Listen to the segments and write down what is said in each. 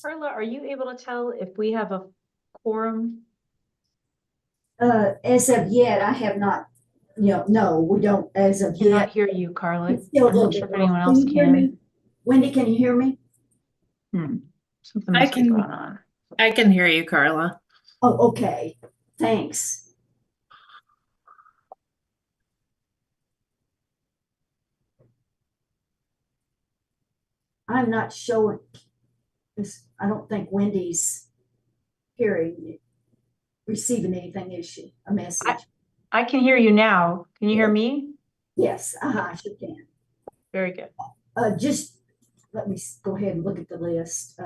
Carla, are you able to tell if we have a quorum? As of yet, I have not, no, we don't as of Cannot yet. hear you, Carla. It's still a I'm little not sure bit if low. anyone Can else you hear me? can. Wendy, can you hear me? Something I must be can going on. I can hear you, Carla. Oh, okay. Thanks. I'm not showing this. I don't think Wendy's hearing, receiving anything, is she? A message? I can hear you now. Can you hear me? Yes, I sure can. Very good. Just let me go ahead and look at the list.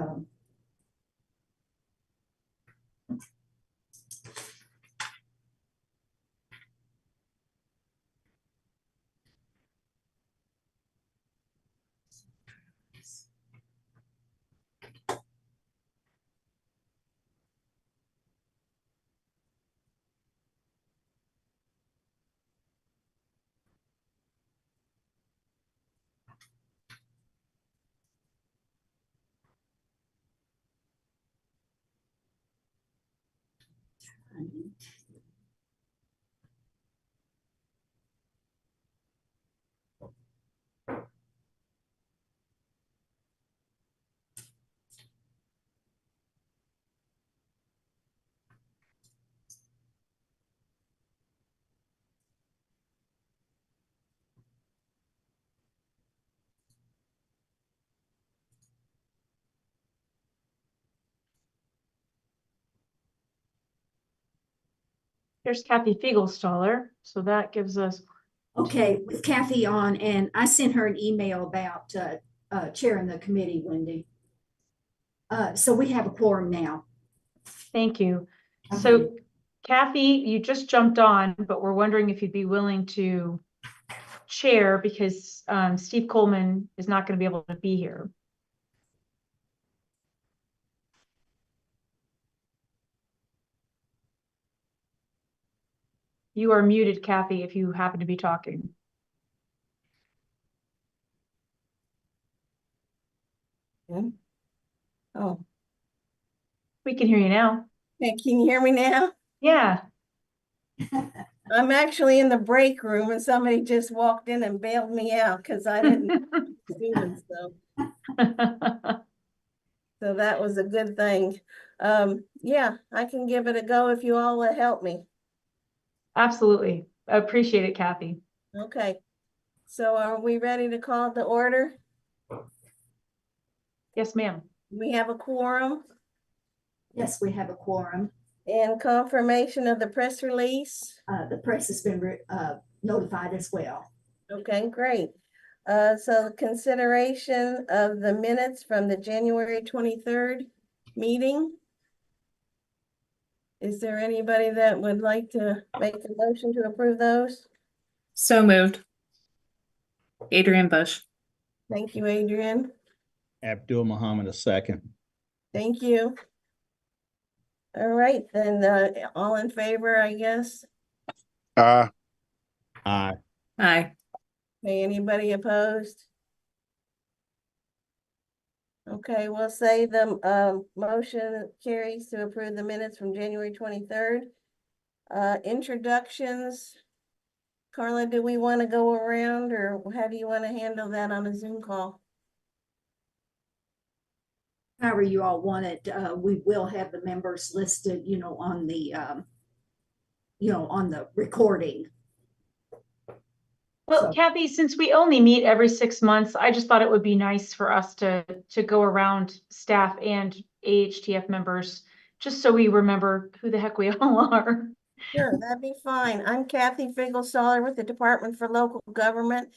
Here's Kathy Fiegelstaller. So that gives us, Okay, with Kathy on, and I sent her an email about chairing the committee, Wendy. So we have a quorum now. thank you. Okay. So Kathy, you just jumped on, but we're wondering if you'd be willing to chair because Steve Coleman is not going to be able to be here. You are muted, Kathy, if you happen to be talking. Oh, We can hear you now. hey, can you hear me now? Yeah. I'm actually in the break room and somebody just walked in and bailed me out because I didn't students so that was a good thing. Yeah, I can give it a go if you all will help me. Absolutely. I appreciate it, Kathy. Okay. So are we ready to call the order? Yes, ma'am. We have a quorum Yes, we have a quorum. and confirmation of the press release. The press has been notified as well. Okay, great. So consideration of the minutes from the January 23rd meeting. Is there anybody that would like to make a motion to approve those? So moved. Adrian Bush. Thank you, Adrian. Abdul Muhammad II. Thank you. All right, then, all in favor, I guess. Aye. Aye. Okay, anybody opposed? Okay, we'll say the motion carries to approve the minutes from January 23rd. Introductions. Carla, do we want to go around or how do you want to handle that on a Zoom call? However you all want it, we will have the members listed, on the, on the recording. Well, So- Kathy, since we only meet every 6 months, I just thought it would be nice for us to go around staff and AHTF members, just so we remember who the heck we all are. Sure, that'd be fine. I'm Kathy Fiegelstaller with the Department for Local Government,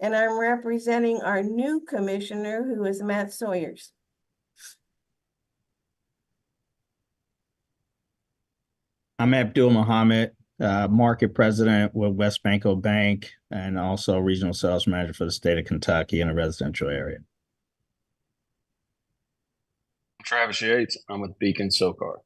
and I'm representing our new commissioner, who is Matt Sawyers. I'm Abdul Muhammad, market president with West Banco Bank and also regional sales manager for the state of Kentucky in a residential area. I'm Travis Yates. I'm with Beacon SoCar.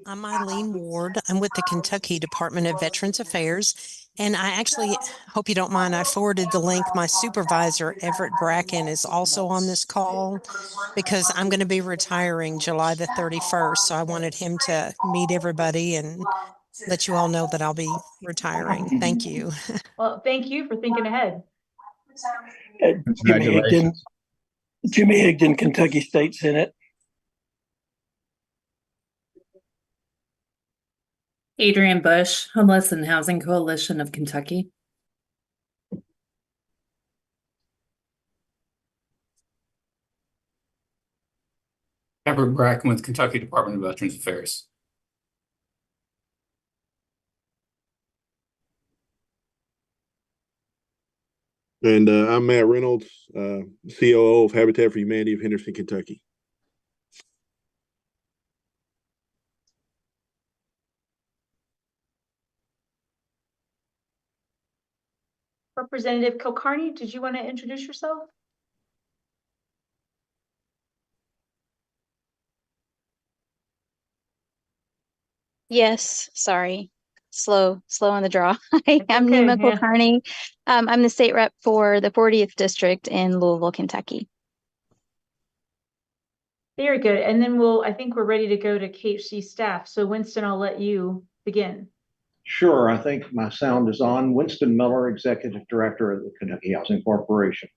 I'm Eileen Ward. I'm with the Kentucky Department of Veterans Affairs. And I actually hope you don't mind. I forwarded the link. My supervisor, Everett Bracken, is also on this call because I'm going to be retiring July the 31st. So I wanted him to meet everybody and let you all know that I'll be retiring. Thank you. Well, thank you for thinking ahead. Jimmy Higdon, Congratulations. Jimmy Higdon, Kentucky State Senate. Adrian Bush, Homeless and Housing Coalition of Kentucky. Everett Bracken with Kentucky Department of Veterans Affairs. And I'm Matt Reynolds, COO of Habitat for Humanity of Henderson, Kentucky. Representative Kilcarney, did you want to introduce yourself? Yes, sorry. Slow on the draw. Hi, I'm okay, Nima yeah. Kulkarni. I'm the state rep for the 40th district in Louisville, Kentucky. Very good. And then I think we're ready to go to KHC staff. So Winston, I'll let you begin. Sure, I think my sound is on. Winston Miller, Executive Director of the Kentucky Housing Corporation.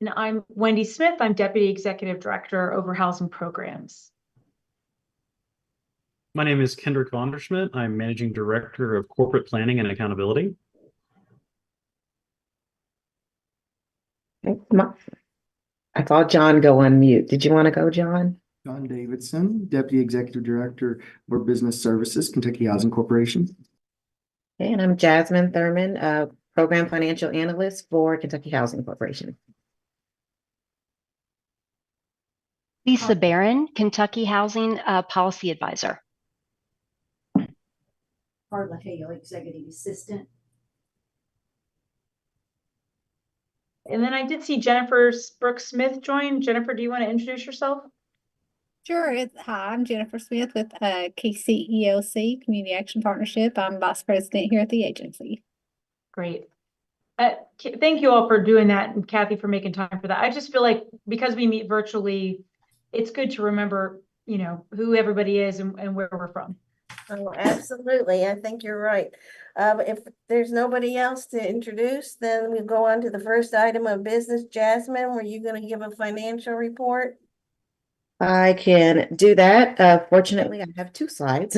And I'm Wendy Smith. I'm Deputy Executive Director over Housing Programs. My name is Kendrick Vonderschmidt. I'm Managing Director of Corporate Planning and Accountability. I saw John go on mute. Did you want to go, John? John Davidson, Deputy Executive Director for Business Services, Kentucky Housing Corporation. Okay, and I'm Jasmine Thurman, Program Financial Analyst for Kentucky Housing Corporation. Lisa Barron, Kentucky Housing Policy Advisor. Carla Hale, Executive Assistant. And then I did see Jennifer Brooks Smith join. Jennifer, do you want to introduce yourself? Sure. Hi, I'm Jennifer Smith with KCELC, Community Action Partnership. I'm Vice President here at the agency. Great. Thank you all for doing that, and Kathy for making time for that. I just feel like because we meet virtually, it's good to remember, you know, who everybody is and where we're from. Oh, absolutely. I think you're right. If there's nobody else to introduce, then we go on to the first item of business. Jasmine, were you going to give a financial report? I can do that. Fortunately, I have 2 slides.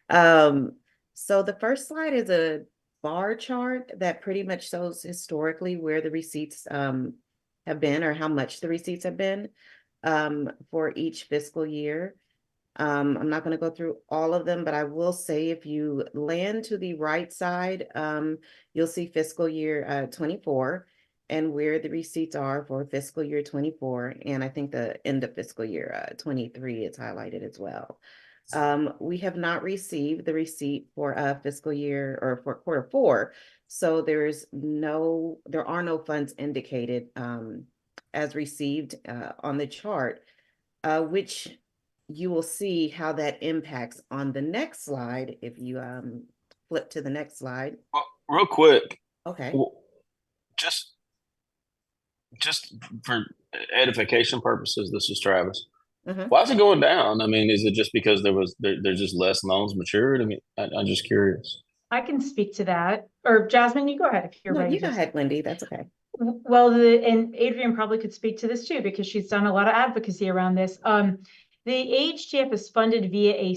So the first slide is a bar chart that pretty much shows historically where the receipts have been, or how much the receipts have been for each fiscal year. I'm not going to go through all of them, but I will say if you land to the right side, you'll see fiscal year 24 and where the receipts are for fiscal year 24. And I think the end of fiscal year 23 is highlighted as well. We have not received the receipt for fiscal year or for Q4. So there are no funds indicated as received on the chart, which you will see how that impacts on the next slide. If you flip to the next slide. Well, real quick. Okay. Just for edification purposes, this is Travis. Mm-hmm. Why is it going down? I mean, is it just because there's just less loans matured? I mean, I'm just curious. I can speak to that. Or Jasmine, you go ahead if you're ready. You go ahead, Wendy. That's okay. Well, and Adrian probably could speak to this too, because she's done a lot of advocacy around this. The AHTF is funded via a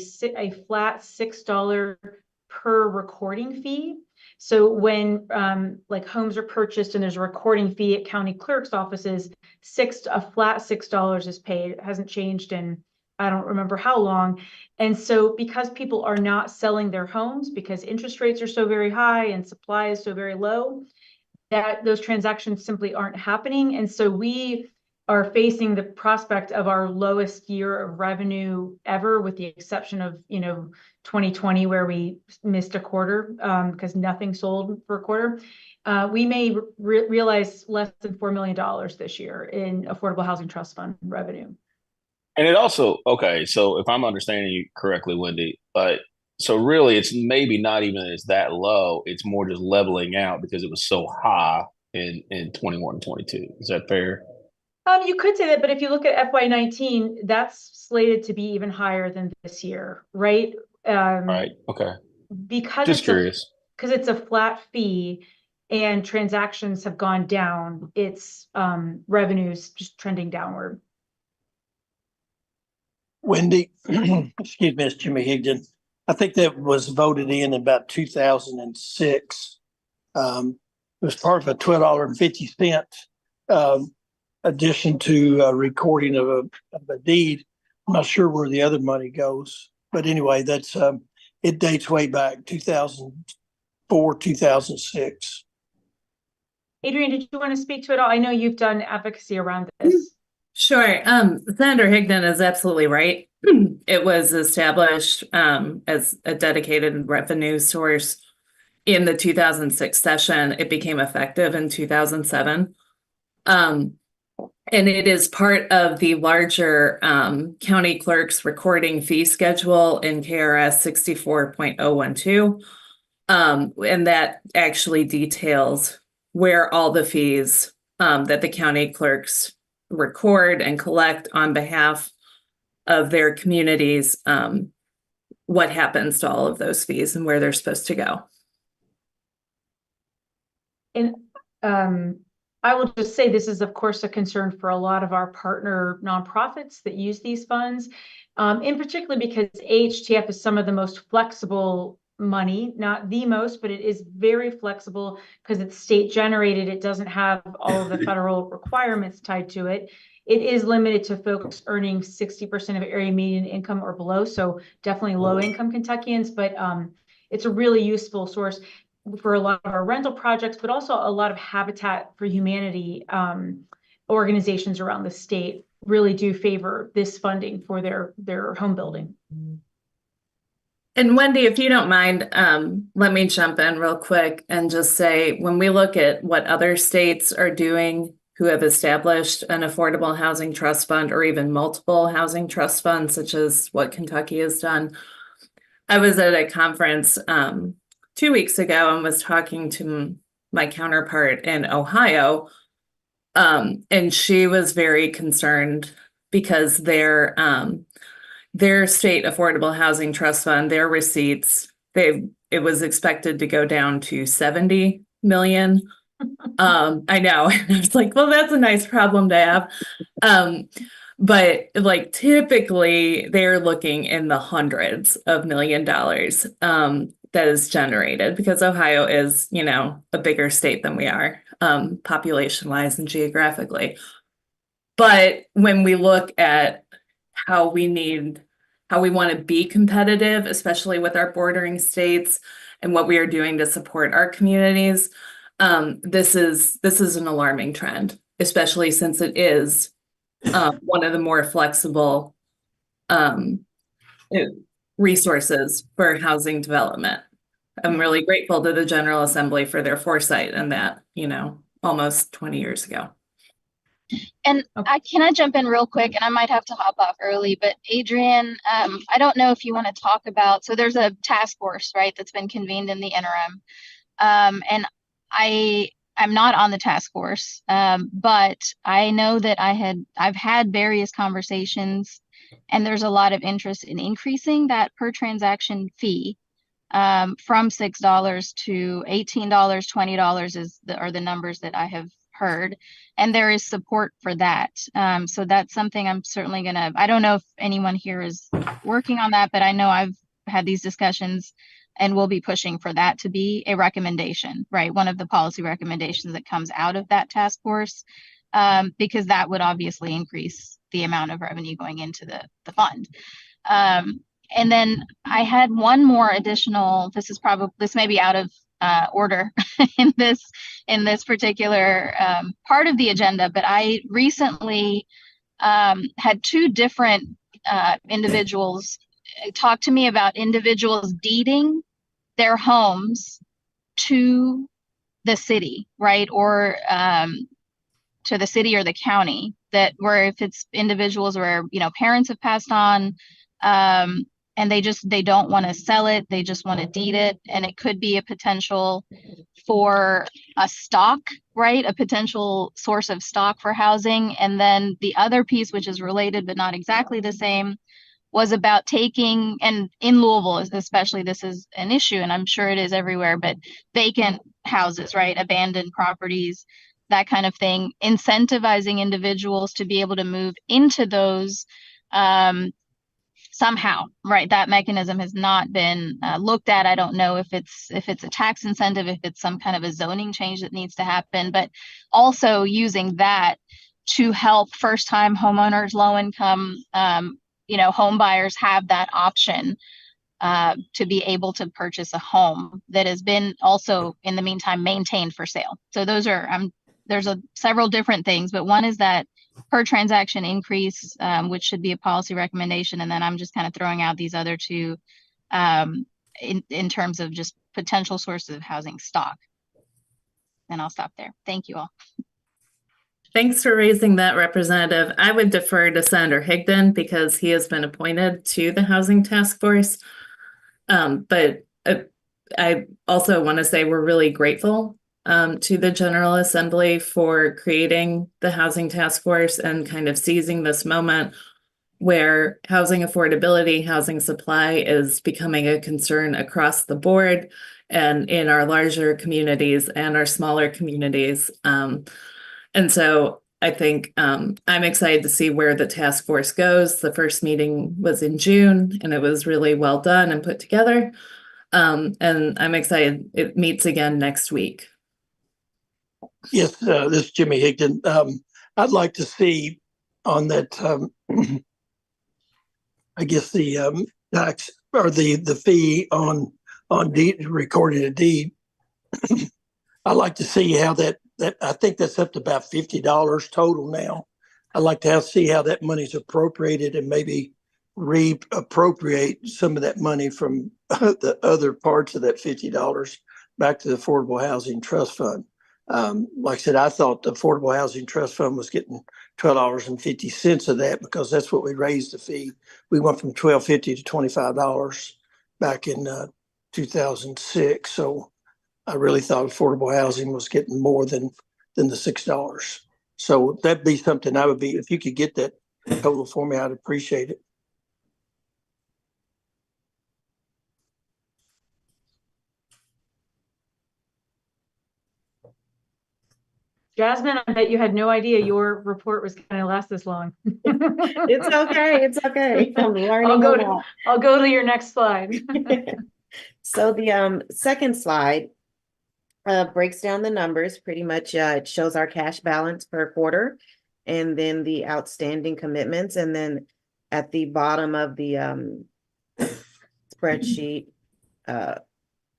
flat $6 per recording fee. So when like homes are purchased and there's a recording fee at county clerk's offices, a flat $6 is paid. It hasn't changed in I don't remember how long. And so because people are not selling their homes because interest rates are so very high and supply is so very low, that those transactions simply aren't happening. And so we are facing the prospect of our lowest year of revenue ever, with the exception of, 2020, where we missed a quarter because nothing sold for a quarter. We may realize less than $4 million this year in Affordable Housing Trust Fund revenue. And it also, okay, so if I'm understanding you correctly, Wendy, so really it's maybe not even it's that low, it's more just leveling out because it was so high in 21 and 22. Is that fair? You could say that, but if you look at FY19, that's slated to be even higher than this year, right? Right. Okay. Because Just curious. because it's a flat fee and transactions have gone down, its revenues just trending downward. Wendy, excuse me, it's Jimmy Higdon. I think that was voted in about 2006. It was part of a $12.50 addition to recording of a deed. I'm not sure where the other money goes, but anyway, that's it dates way back 2004, 2006. Adrian, did you want to speak to it all? I know you've done advocacy around this. Sure. Senator Higdon is absolutely right. It was established as a dedicated revenue source in the 2006 session. It became effective in 2007. And it is part of the larger county clerk's recording fee schedule in KRS 64.012. And that actually details where all the fees that the county clerks record and collect on behalf of their communities, what happens to all of those fees and where they're supposed to go. And I will just say this is, of course, a concern for a lot of our partner nonprofits that use these funds, in particular because AHTF is some of the most flexible money, not the most, but it is very flexible because it's state generated. It doesn't have all of the federal requirements tied to it. It is limited to folks earning 60% of area median income or below, so definitely low income Kentuckians, but it's a really useful source for a lot of our rental projects, but also a lot of Habitat for Humanity organizations around the state really do favor this funding for their home building. And Wendy, if you don't mind, let me jump in real quick and just say, when we look at what other states are doing who have established an affordable housing trust fund or even multiple housing trust funds, such as what Kentucky has done. I was at a conference 2 weeks ago and was talking to my counterpart in Ohio. And she was very concerned because their state affordable housing trust fund, their receipts, it was expected to go down to 70 million. I know. And I was like, well, that's a nice problem to have. But like typically they're looking in the hundreds of $1 million that is generated because Ohio is, a bigger state than we are, population wise and geographically. But when we look at how we want to be competitive, especially with our bordering states and what we are doing to support our communities, this is an alarming trend, especially since it is one of the more flexible resources for housing development. I'm really grateful to the General Assembly for their foresight in that, almost 20 years ago. And can I jump in real quick? And I might have to hop off early, but Adrian, I don't know if you want to talk about, so there's a task force, right, that's been convened in the interim. And I'm not on the task force, but I know that I've had various conversations and there's a lot of interest in increasing that per transaction fee from $6 to $18, $20 are the numbers that I have heard, and there is support for that. So that's something I'm certainly I don't know if anyone here is working on that, but I know I've had these discussions and we'll be pushing for that to be a recommendation, right? One of the policy recommendations that comes out of that task force, because that would obviously increase the amount of revenue going into the fund. And then I had one more additional, this may be out of order in this particular part of the agenda, but I recently had two different individuals talk to me about individuals deeding their homes to the city, right? Or to the city or the county. that where if it's individuals where, you know, parents have passed on, and they don't want to sell it, they just want to deed it, and it could be a potential for a stock, right? A potential source of stock for housing. And then the other piece, which is related but not exactly the same, was about taking, and in Louisville especially, this is an issue, and I'm sure it is everywhere, but vacant houses, right? Abandoned properties, that kind of thing, incentivizing individuals to be able to move into those somehow, right? That mechanism has not been looked at. I don't know if it's a tax incentive, if it's some kind of a zoning change that needs to happen, but also using that to help first-time homeowners, low-income, you know, home buyers have that option to be able to purchase a home that has been also, in the meantime, maintained for sale. So those are there's several different things, but one is that per transaction increase, which should be a policy recommendation. And then I'm just kind of throwing out these other two in terms of just potential sources of housing stock. And I'll stop there. Thank you all. Thanks for raising that, Representative. I would defer to Senator Higdon because he has been appointed to the Housing Task Force. But I also want to say we're really grateful to the General Assembly for creating the Housing Task Force and kind of seizing this moment where housing affordability, housing supply is becoming a concern across the board and in our larger communities and our smaller communities. And so I think I'm excited to see where the task force goes. The first meeting was in June and it was really well done and put together. And I'm excited it meets again next week. Yes, this is Jimmy Higdon. I'd like to see on that, I guess the tax or the fee on deed, recording a deed. I'd like to see how that I think that's up to about $50 total now. I'd like to see how that money's appropriated and maybe reappropriate some of that money from the other parts of that $50 back to the Affordable Housing Trust Fund. Like I said, I thought the Affordable Housing Trust Fund was getting $12.50 of that because that's what we raised the fee. We went from $12.50 to $25 back in 2006. So I really thought affordable housing was getting more than the $6. So that'd be something I would be, if you could get that total for me, I'd appreciate it. Jasmine, I bet you had no idea your report was going to last this long. It's okay. It's okay. I'm learning I'll go to your next slide. So the second slide breaks down the numbers pretty much. It shows our cash balance per quarter and then the outstanding commitments. And then at the bottom of the spreadsheet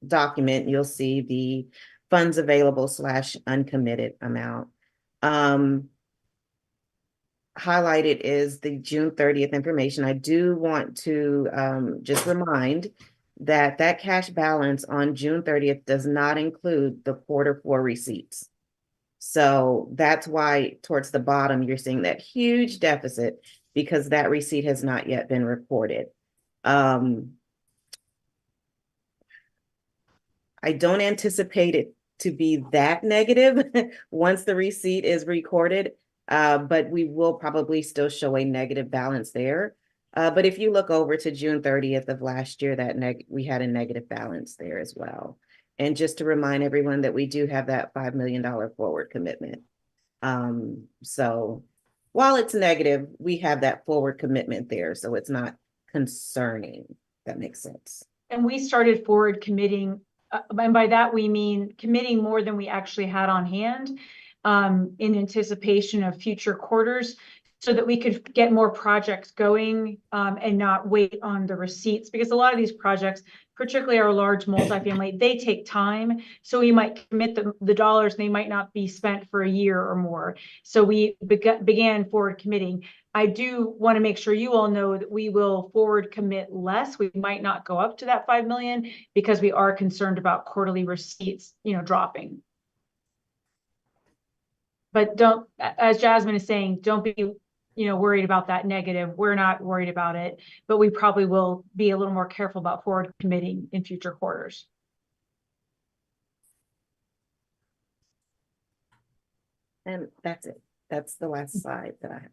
document, you'll see the funds available / uncommitted amount. Highlighted is the June 30th information. I do want to just remind that cash balance on June 30th does not include the Q4 receipts. So that's why towards the bottom, you're seeing that huge deficit because that receipt has not yet been reported. I don't anticipate it to be that negative once the receipt is recorded, but we will probably still show a negative balance there. But if you look over to June 30th of last year, we had a negative balance there as well. And just to remind everyone that we do have that $5 million forward commitment. So while it's negative, we have that forward commitment there. So it's not concerning. If that makes sense. And we started forward committing, and by that we mean committing more than we actually had on hand in anticipation of future quarters, so that we could get more projects going and not wait on the receipts, because a lot of these projects, particularly our large multifamily, they take time. So we might commit the dollars, and they might not be spent for a year or more. So we began forward committing. I do want to make sure you all know that we will forward commit less. We might not go up to that 5 million because we are concerned about quarterly receipts, dropping. But don't, as Jasmine is saying, don't be, worried about that negative. We're not worried about it, but we probably will be a little more careful about forward committing in future quarters. And that's it. That's the last slide that I have.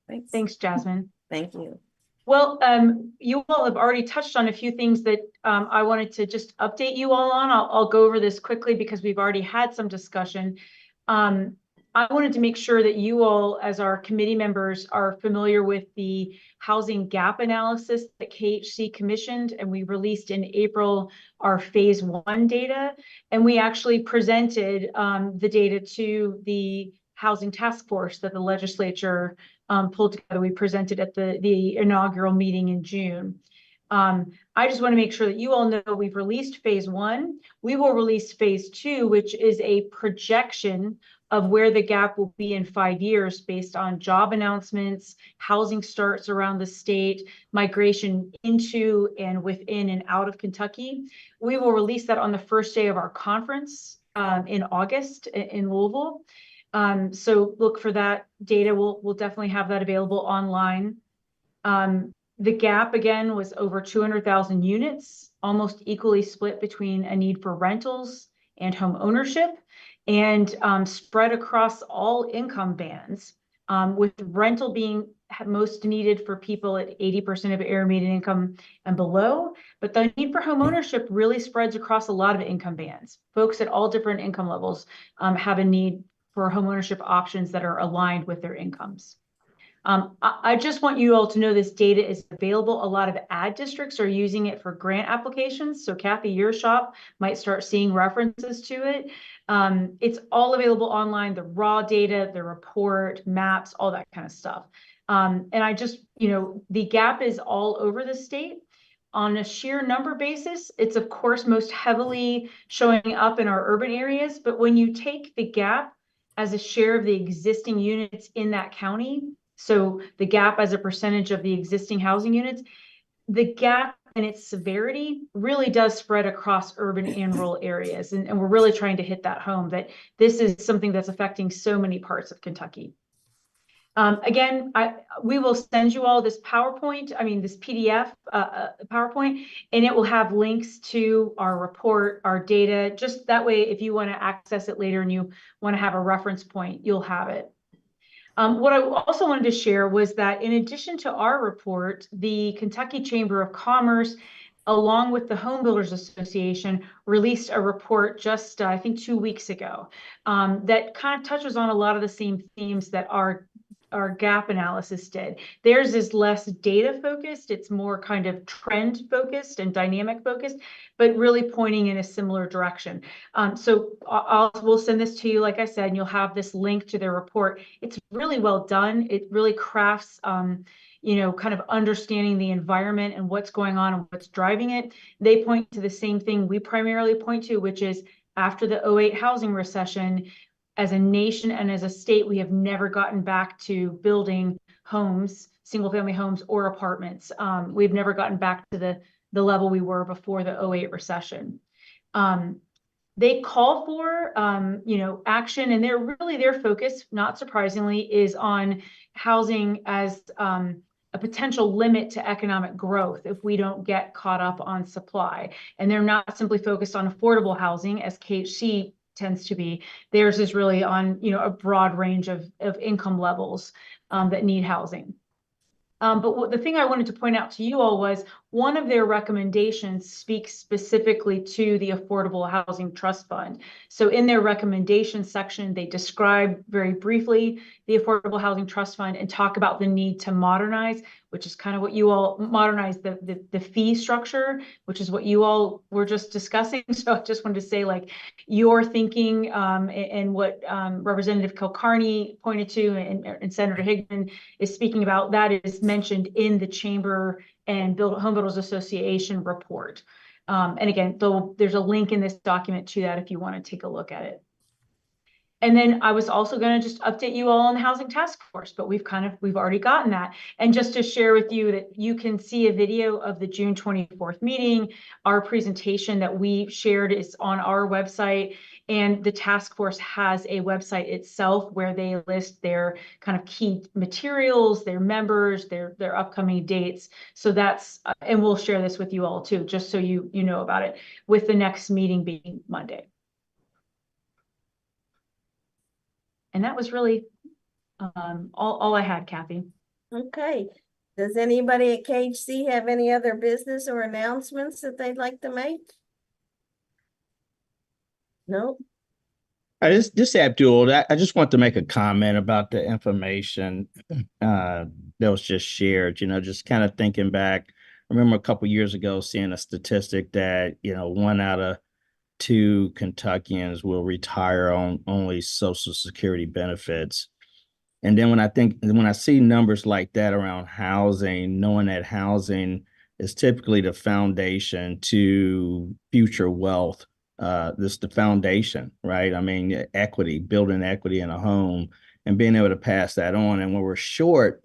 Thanks. Thanks, Jasmine. Thank you. Well, you all have already touched on a few things that I wanted to just update you all on. I'll go over this quickly because we've already had some discussion. I wanted to make sure that you all, as our committee members, are familiar with the housing gap analysis that KHC commissioned, and we released in April our phase 1 data. And we actually presented the data to the housing task force that the legislature pulled together. We presented at the inaugural meeting in June. I just want to make sure that you all know we've released phase 1. We will release phase 2, which is a projection of where the gap will be in 5 years based on job announcements, housing starts around the state, migration into and within and out of Kentucky. We will release that on the first day of our conference in August in Louisville. So look for that data. We'll definitely have that available online. The gap, again, was over 200,000 units, almost equally split between a need for rentals and home ownership, and spread across all income bands, with rental being most needed for people at 80% of area median income and below. But the need for home ownership really spreads across a lot of income bands. Folks at all different income levels have a need for home ownership options that are aligned with their incomes. I just want you all to know this data is available. A lot of ad districts are using it for grant applications. So Kathy, your shop might start seeing references to it. It's all available online, the raw data, the report, maps, all that kind of stuff. And I just, the gap is all over the state. On a sheer number basis, it's of course most heavily showing up in our urban areas. But when you take the gap as a share of the existing units in that county, so the gap as a percentage of the existing housing units, the gap and its severity really does spread across urban and rural areas. And we're really trying to hit that home, that this is something that's affecting so many parts of Kentucky. Again, we will send you all this PowerPoint, this PDF PowerPoint, and it will have links to our report, our data. Just that way, if you want to access it later and you want to have a reference point, you'll have it. What I also wanted to share was that in addition to our report, the Kentucky Chamber of Commerce, along with the Home Builders Association, released a report just, I think, 2 weeks ago that kind of touches on a lot of the same themes that our gap analysis did. Theirs is less data focused. It's more kind of trend focused and dynamic focused, but really pointing in a similar direction. So we'll send this to you, like I said, and you'll have this link to their report. It's really well done. It really crafts, kind of understanding the environment and what's going on and what's driving it. They point to the same thing we primarily point to, which is after the 2008 housing recession, as a nation and as a state, we have never gotten back to building homes, single family homes or apartments. We've never gotten back to the level we were before the 2008 recession. They call for, action, and their focus, not surprisingly, is on housing as a potential limit to economic growth if we don't get caught up on supply. And they're not simply focused on affordable housing, as KHC tends to be. Theirs is really on, a broad range of income levels that need housing. But the thing I wanted to point out to you all was one of their recommendations speaks specifically to the Affordable Housing Trust Fund. So in their recommendation section, they describe very briefly the Affordable Housing Trust Fund and talk about the need to modernize, which is kind of what you all modernize the fee structure, which is what you all were just discussing. So I just wanted to say, like, your thinking and what Representative Kilcarney pointed to and Senator Hickman is speaking about, that is mentioned in the Chamber and Home Builders Association report. And again, there's a link in this document to that if you want to take a look at it. And then I was also going to just update you all on the Housing Task Force, but we've already gotten that. And just to share with you that you can see a video of the June 24th meeting. Our presentation that we shared is on our website. And the task force has a website itself where they list their kind of key materials, their members, their upcoming dates. So that's, and we'll share this with you all too, just so you know about it, with the next meeting being Monday. And that was really all I had, Kathy. Okay. Does anybody at KHC have any other business or announcements that they'd like to make? No? This Abdul, I just want to make a comment about the information that was just shared, just kind of thinking back. I remember a couple of years ago seeing a statistic that, 1 out of 2 Kentuckians will retire on only Social Security benefits. And then when I see numbers like that around housing, knowing that housing is typically the foundation to future wealth, this is the foundation, right? I mean, equity, building equity in a home and being able to pass that on. And when we're short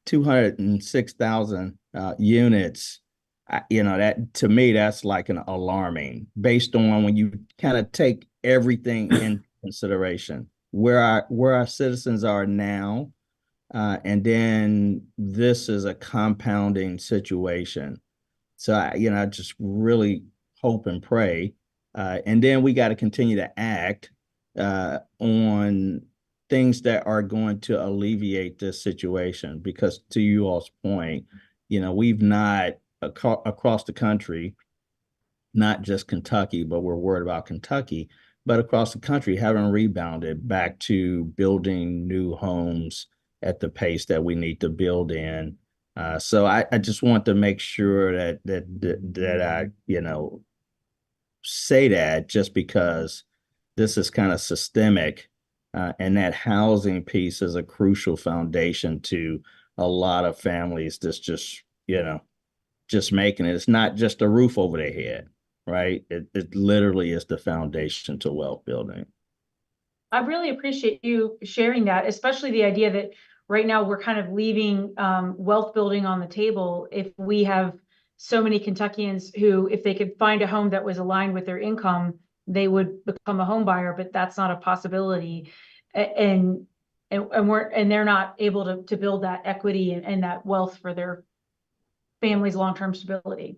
206,000 units, that to me, that's like an alarming based on when you kind of take everything into consideration, where our citizens are now. And then this is a compounding situation. So, I just really hope and pray. And then we got to continue to act on things that are going to alleviate this situation, because to you all's point, we've not across the country, not just Kentucky, but we're worried about Kentucky, but across the country haven't rebounded back to building new homes at the pace that we need to build in. So I just want to make sure that I, say that, just because this is kind of systemic, and that housing piece is a crucial foundation to a lot of families that's just making it. It's not just a roof over their head, right? It literally is the foundation to wealth building. I really appreciate you sharing that, especially the idea that right now we're kind of leaving wealth building on the table. If we have so many Kentuckians who, if they could find a home that was aligned with their income, they would become a home buyer, but that's not a possibility. And they're not able to build that equity and that wealth for their family's long-term stability.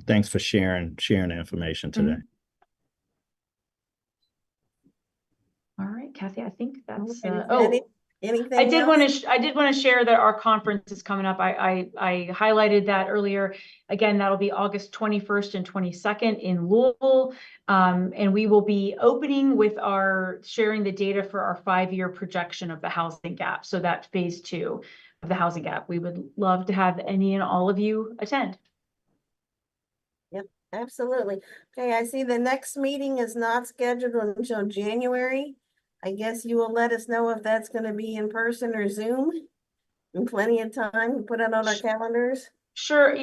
Thanks for sharing the information today. All right, Kathy, I think that's anything I did else? want to share that our conference is coming up. I highlighted that earlier. Again, that'll be August 21st and 22nd in Louisville. And we will be opening with sharing the data for our 5-year projection of the housing gap. So that's phase 2 of the housing gap. We would love to have any and all of you attend. Yep, absolutely. Okay, I see the next meeting is not scheduled until January. I guess you will let us know if that's going to be in person or Zoom. And plenty of time to put it on our calendars. Sure.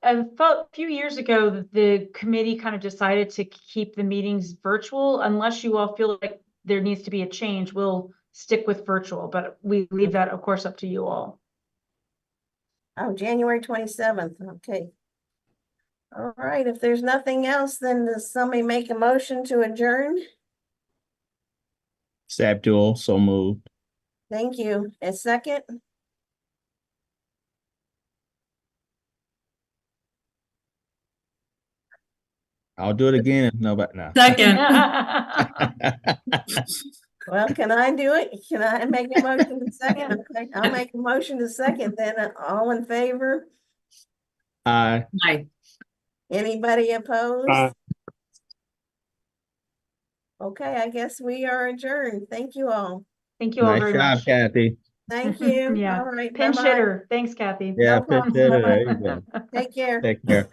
A few years ago, the committee kind of decided to keep the meetings virtual. Unless you all feel like there needs to be a change, we'll stick with virtual, but we leave that, of course, up to you all. Oh, January 27th. Okay. All right. If there's nothing else, then does somebody make a motion to adjourn? Abdul, so moved. Thank you. A second? I'll do it again if nobody. No. Second. Well, can I do it? Can I make a motion to second? Okay, I'll make a motion to second then. All in favor? Aye. Aye. Anybody opposed? Aye. Okay, I guess we are adjourned. Thank you all. Thank you all Nice very job, much. Kathy. Thank you. Yeah. All right. Pinch bye-bye. hitter. Thanks, Kathy. Yeah, No problem. there you Bye-bye. go. Take care. Take care.